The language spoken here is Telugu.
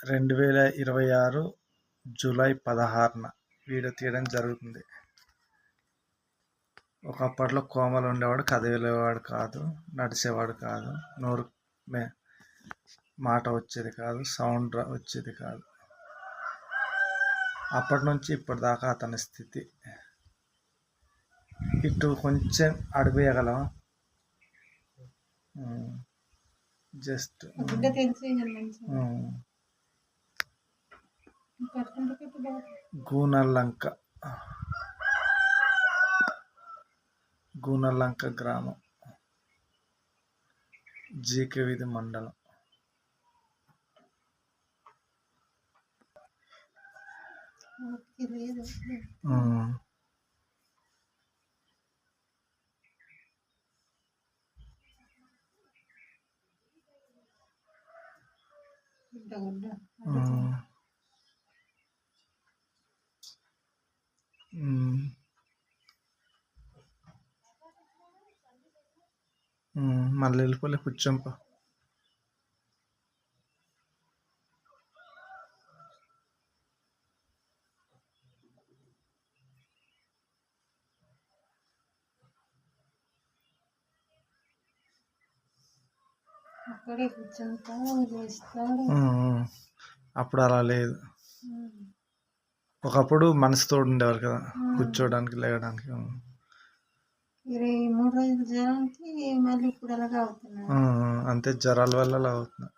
2026 జూలై 16న వీడియో తీయడం జరుగుతుంది. ఒకప్పట్లో కోమలు ఉండేవాడు, కదిలేవాడు కాదు, నడిచేవాడు కాదు, నోరు మాట వచ్చేది కాదు, సౌండ్ వచ్చేది కాదు. అప్పటి నుంచి ఇప్పటిదాకా అతని స్థితి. ఇటు కొంచెం అడివేయగలం, జస్ట్ గూనల్లంక గ్రామం, జీకే వీధి మండలం. మళ్ళీ వెళ్ళిపోలే కూర్చోంప. అప్పుడు అలా లేదు. ఒకప్పుడు మనసుతో ఉండేవారు కదా, కూర్చోడానికి లేవడానికి. 23 రోజుల జ్వరానికి మళ్ళీ ఇప్పుడు అలాగా అవుతున్నాయి. అంతే, జ్వరాల వల్ల అలా అవుతుంది.